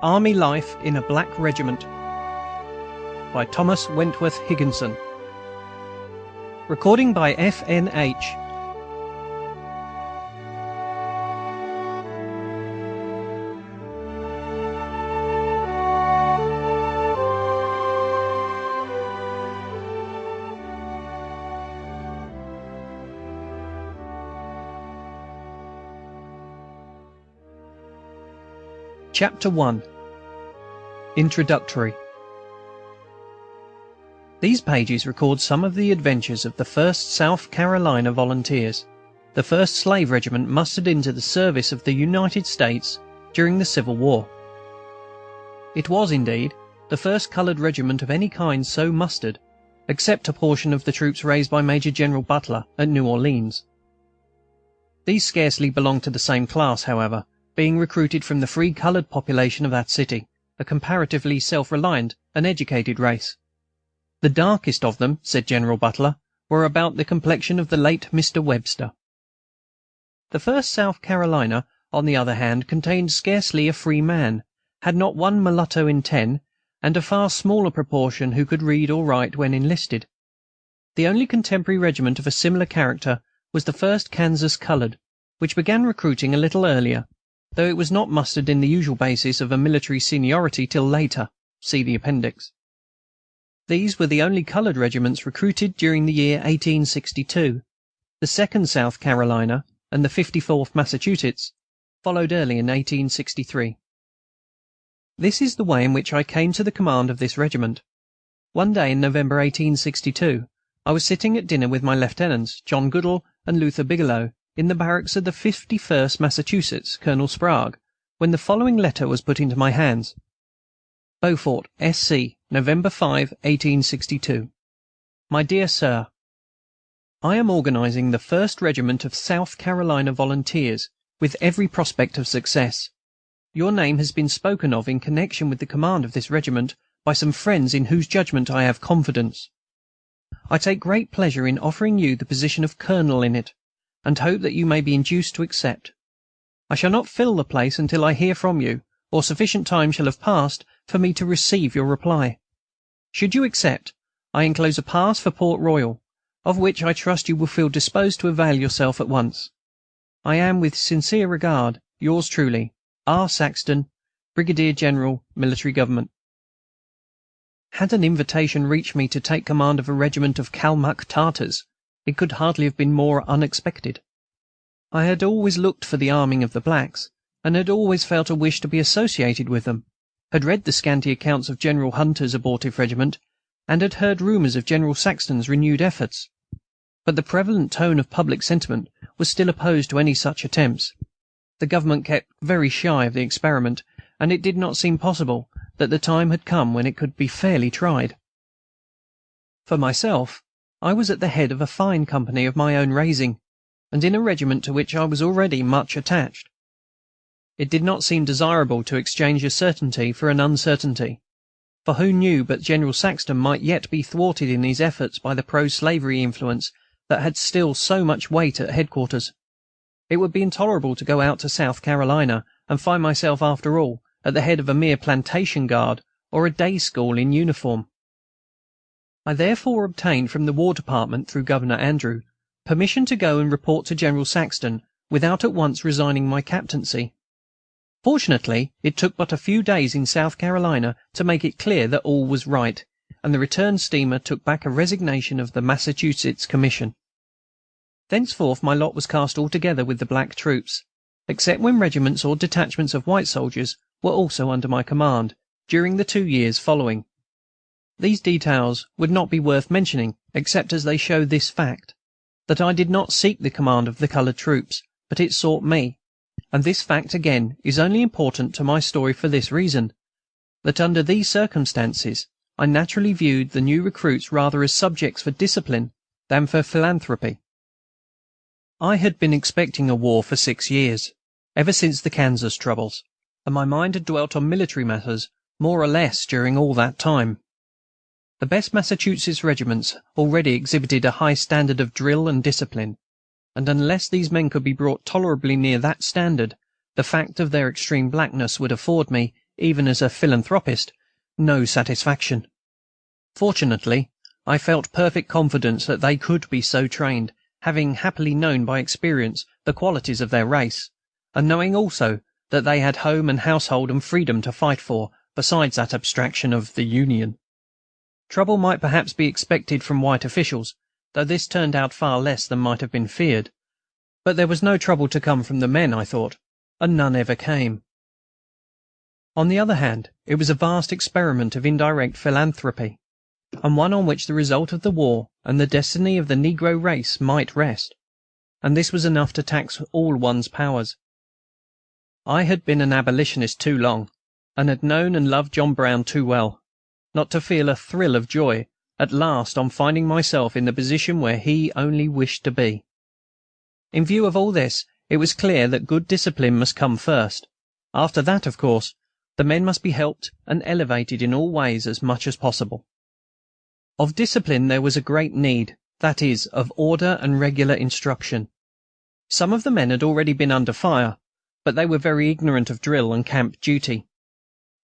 Army Life in a Black Regiment by Thomas Wentworth Higginson. Recording by FNH. Chapter 1. Introductory. These pages record some of the adventures of the 1st South Carolina Volunteers, the first slave regiment mustered into the service of the United States during the Civil War. It was, indeed, the first colored regiment of any kind so mustered, except a portion of the troops raised by Major General Butler at New Orleans. These scarcely belonged to the same class, however, being recruited from the free colored population of that city, a comparatively self-reliant and educated race. The darkest of them, said General Butler, were about the complexion of the late Mr. Webster. The 1st South Carolina, on the other hand, contained scarcely a free man, had not one mulatto in 10, and a far smaller proportion who could read or write when enlisted. The only contemporary regiment of a similar character was the 1st Kansas Colored, which began recruiting a little earlier, though it was not mustered in the usual basis of a military seniority till later. See the Appendix. These were the only colored regiments recruited during the year 1862. The 2nd South Carolina and the 54th Massachusetts followed early in 1863. This is the way in which I came to the command of this regiment. One day in November 1862, I was sitting at dinner with my lieutenants, John Goodall and Luther Bigelow, in the barracks of the 51st Massachusetts, Colonel Sprague, when the following letter was put into my hands. Beaufort, S.C., November 5, 1862. My dear Sir, I am organizing the 1st Regiment of South Carolina Volunteers, with every prospect of success. Your name has been spoken of in connection with the command of this regiment by some friends in whose judgment I have confidence. I take great pleasure in offering you the position of colonel in it, and hope that you may be induced to accept. I shall not fill the place until I hear from you, or sufficient time shall have passed for me to receive your reply. Should you accept, I enclose a pass for Port Royal, of which I trust you will feel disposed to avail yourself at once. I am, with sincere regard, yours truly, R. Saxton, Brigadier General, Military Government. Had an invitation reached me to take command of a regiment of Kalmuck Tartars, it could hardly have been more unexpected. I had always looked for the arming of the blacks, and had always felt a wish to be associated with them, had read the scanty accounts of General Hunter's abortive regiment, and had heard rumours of General Saxton's renewed efforts. But the prevalent tone of public sentiment was still opposed to any such attempts. The government kept very shy of the experiment, and it did not seem possible that the time had come when it could be fairly tried. For myself, I was at the head of a fine company of my own raising, and in a regiment to which I was already much attached. It did not seem desirable to exchange a certainty for an uncertainty, for who knew but General Saxton might yet be thwarted in his efforts by the pro-slavery influence that had still so much weight at headquarters. It would be intolerable to go out to South Carolina and find myself, after all, at the head of a mere plantation guard or a day school in uniform. I therefore obtained from the War Department, through Governor Andrew, permission to go and report to General Saxton without at once resigning my captaincy. Fortunately, it took but a few days in South Carolina to make it clear that all was right, and the return steamer took back a resignation of the Massachusetts commission. Thenceforth my lot was cast altogether with the black troops, except when regiments or detachments of white soldiers were also under my command, during the 2 years following. These details would not be worth mentioning, except as they show this fact, that I did not seek the command of the colored troops, but it sought me. And this fact, again, is only important to my story for this reason, that under these circumstances I naturally viewed the new recruits rather as subjects for discipline than for philanthropy. I had been expecting a war for 6 years, ever since the Kansas troubles, and my mind had dwelt on military matters more or less during all that time. The best Massachusetts regiments already exhibited a high standard of drill and discipline, and unless these men could be brought tolerably near that standard, the fact of their extreme blackness would afford me, even as a philanthropist, no satisfaction. Fortunately, I felt perfect confidence that they could be so trained, having happily known by experience the qualities of their race, and knowing also that they had home and household and freedom to fight for, besides that abstraction of the Union. Trouble might perhaps be expected from white officials, though this turned out far less than might have been feared. But there was no trouble to come from the men, I thought, and none ever came. On the other hand, it was a vast experiment of indirect philanthropy, and one on which the result of the war and the destiny of the negro race might rest, and this was enough to tax all one's powers. I had been an abolitionist too long, and had known and loved John Brown too well, not to feel a thrill of joy at last on finding myself in the position where he only wished to be. In view of all this, it was clear that good discipline must come first. After that, of course, the men must be helped and elevated in all ways as much as possible. Of discipline there was a great need, that is, of order and regular instruction. Some of the men had already been under fire, but they were very ignorant of drill and camp duty.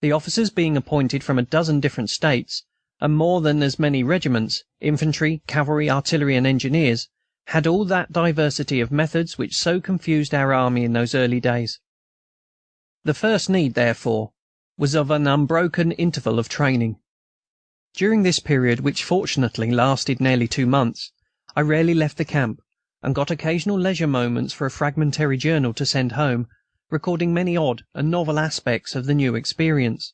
The officers being appointed from a dozen different states, and more than as many regiments, infantry, cavalry, artillery, and engineers, had all that diversity of methods which so confused our army in those early days. The first need, therefore, was of an unbroken interval of training. During this period, which fortunately lasted nearly 2 months, I rarely left the camp, and got occasional leisure moments for a fragmentary journal to send home, recording many odd and novel aspects of the new experience.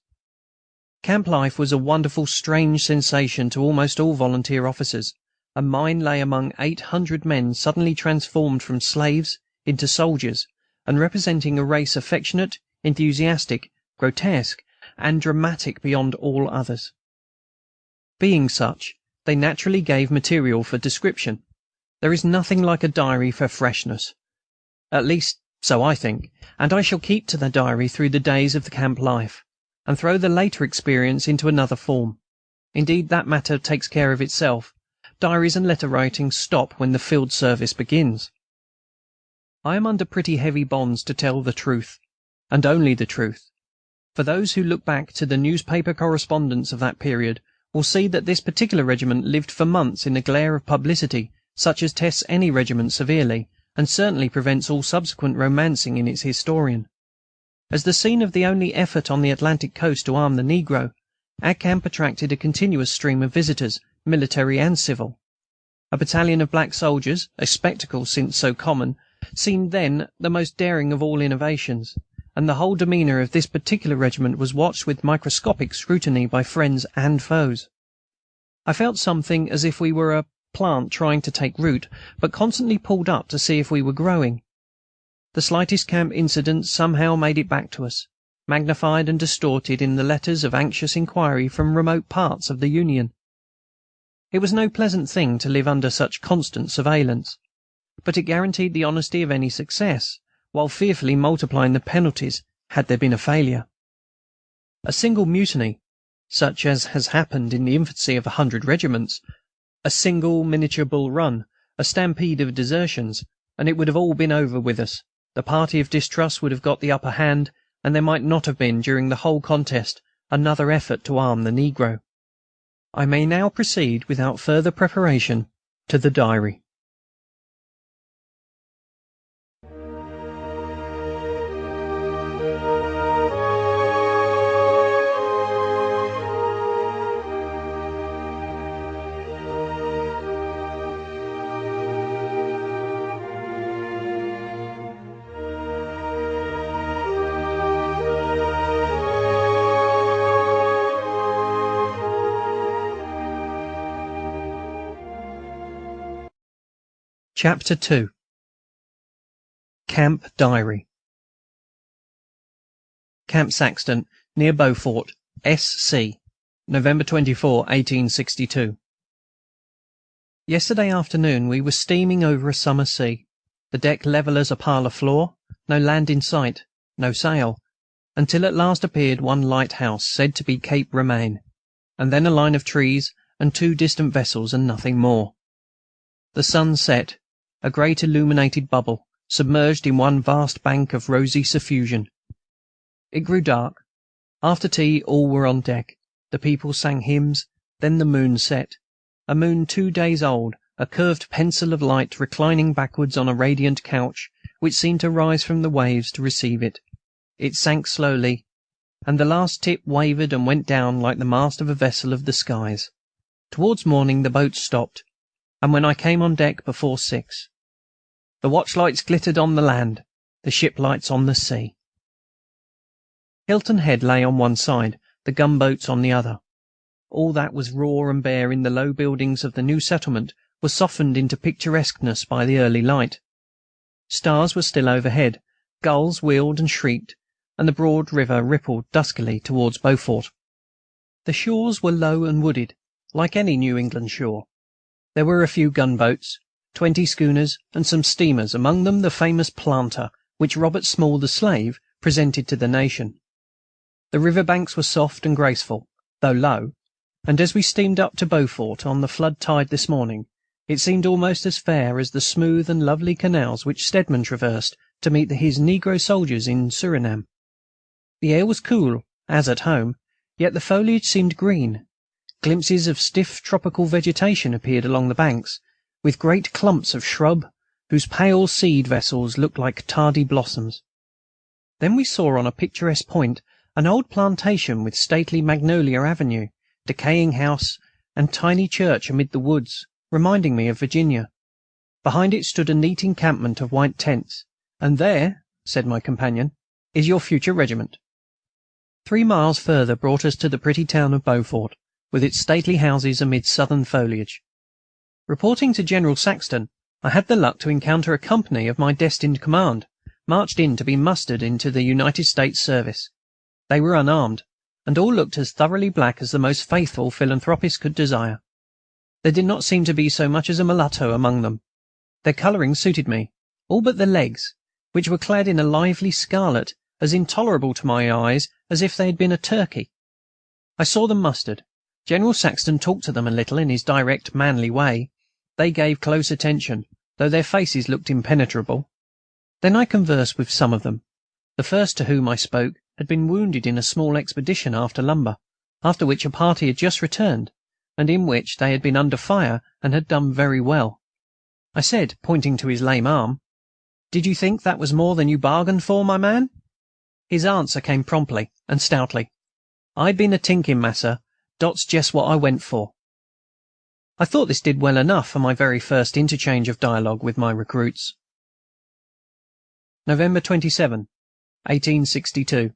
Camp life was a wonderful, strange sensation to almost all volunteer officers, and mine lay among 800 men suddenly transformed from slaves into soldiers, and representing a race affectionate, enthusiastic, grotesque, and dramatic beyond all others. Being such, they naturally gave material for description. There is nothing like a diary for freshness. At least, so I think, and I shall keep to the diary through the days of the camp life, and throw the later experience into another form. Indeed, that matter takes care of itself. Diaries and letter-writing stop when the field service begins. I am under pretty heavy bonds to tell the truth, and only the truth, for those who look back to the newspaper correspondence of that period will see that this particular regiment lived for months in a glare of publicity such as tests any regiment severely, and certainly prevents all subsequent romancing in its historian. As the scene of the only effort on the Atlantic coast to arm the negro, our camp attracted a continuous stream of visitors, military and civil. A battalion of black soldiers, a spectacle since so common, seemed then the most daring of all innovations, and the whole demeanour of this particular regiment was watched with microscopic scrutiny by friends and foes. I felt something as if we were a plant trying to take root, but constantly pulled up to see if we were growing. The slightest camp incident somehow made it back to us, magnified and distorted in the letters of anxious inquiry from remote parts of the Union. It was no pleasant thing to live under such constant surveillance, but it guaranteed the honesty of any success, while fearfully multiplying the penalties had there been a failure. A single mutiny, such as has happened in the infancy of 100 regiments, a single miniature Bull Run, a stampede of desertions, and it would have all been over with us. The party of distrust would have got the upper hand, and there might not have been, during the whole contest, another effort to arm the negro. I may now proceed, without further preparation, to the diary. Chapter 2. Camp Diary. Camp Saxton, near Beaufort, S.C., November 24, 1862. Yesterday afternoon we were steaming over a summer sea, the deck level as a parlour floor, no land in sight, no sail, until at last appeared one lighthouse, said to be Cape Romaine, and then a line of trees and 2 distant vessels, and nothing more. The sun set, a great illuminated bubble, submerged in one vast bank of rosy suffusion. It grew dark, After tea all were on deck. The people sang hymns. Then the moon set, a moon 2 days old, a curved pencil of light reclining backwards on a radiant couch, which seemed to rise from the waves to receive it. It sank slowly, and the last tip wavered and went down like the mast of a vessel of the skies. Towards morning the boat stopped, and when I came on deck before 6, the watch-lights glittered on the land, the ship-lights on the sea. Hilton Head lay on one side, the gunboats on the other. All that was raw and bare in the low buildings of the new settlement was softened into picturesqueness by the early light. Stars were still overhead, gulls wheeled and shrieked, and the broad river rippled duskily towards Beaufort. The shores were low and wooded, like any New England shore. There were a few gunboats, 20 schooners, and some steamers, among them the famous Planter, which Robert Small, the slave, presented to the nation. The river banks were soft and graceful, though low, and as we steamed up to Beaufort on the flood tide this morning, it seemed almost as fair as the smooth and lovely canals which Stedman traversed to meet his negro soldiers in Surinam. The air was cool, as at home, yet the foliage seemed green. Glimpses of stiff tropical vegetation appeared along the banks, with great clumps of shrub, whose pale seed vessels looked like tardy blossoms. Then we saw on a picturesque point an old plantation with stately magnolia avenue, decaying house, and tiny church amid the woods, reminding me of Virginia. Behind it stood a neat encampment of white tents. "And there," said my companion, "is your future regiment." 3 miles further brought us to the pretty town of Beaufort, with its stately houses amid southern foliage. Reporting to General Saxton, I had the luck to encounter a company of my destined command, marched in to be mustered into the United States service. They were unarmed, and all looked as thoroughly black as the most faithful philanthropist could desire. There did not seem to be so much as a mulatto among them. Their colouring suited me, all but the legs, which were clad in a lively scarlet, as intolerable to my eyes as if they had been a turkey. I saw them mustered. General Saxton talked to them a little in his direct, manly way. They gave close attention, though their faces looked impenetrable. Then I conversed with some of them. The first to whom I spoke had been wounded in a small expedition after lumber, after which a party had just returned, and in which they had been under fire and had done very well. I said, pointing to his lame arm, "Did you think that was more than you bargained for, my man?" His answer came promptly and stoutly, "I been a tinkin', massa, dot's jest what I went for." I thought this did well enough for my very first interchange of dialogue with my recruits. November 27, 1862.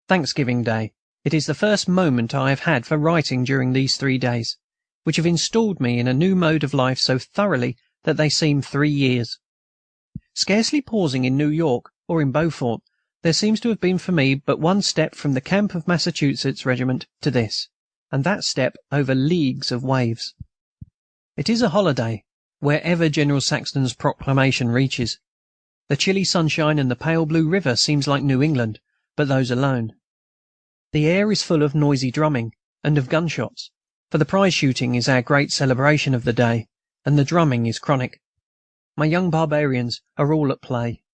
Thanksgiving Day. It is the first moment I have had for writing during these 3 days, which have installed me in a new mode of life so thoroughly that they seem 3 years. Scarcely pausing in New York or in Beaufort, there seems to have been for me but one step from the camp of Massachusetts Regiment to this, and that step over leagues of waves. It is a holiday, wherever General Saxton's proclamation reaches. The chilly sunshine and the pale blue river seems like New England, but those alone. The air is full of noisy drumming, and of gunshots, for the prize-shooting is our great celebration of the day, and the drumming is chronic. My young barbarians are all at play.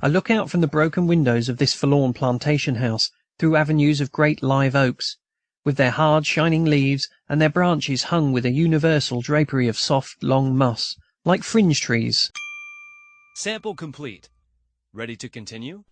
I look out from the broken windows of this forlorn plantation house through avenues of great live oaks, with their hard shining leaves and their branches hung with a universal drapery of soft long moss, like fringe trees. Sample complete. Ready to continue?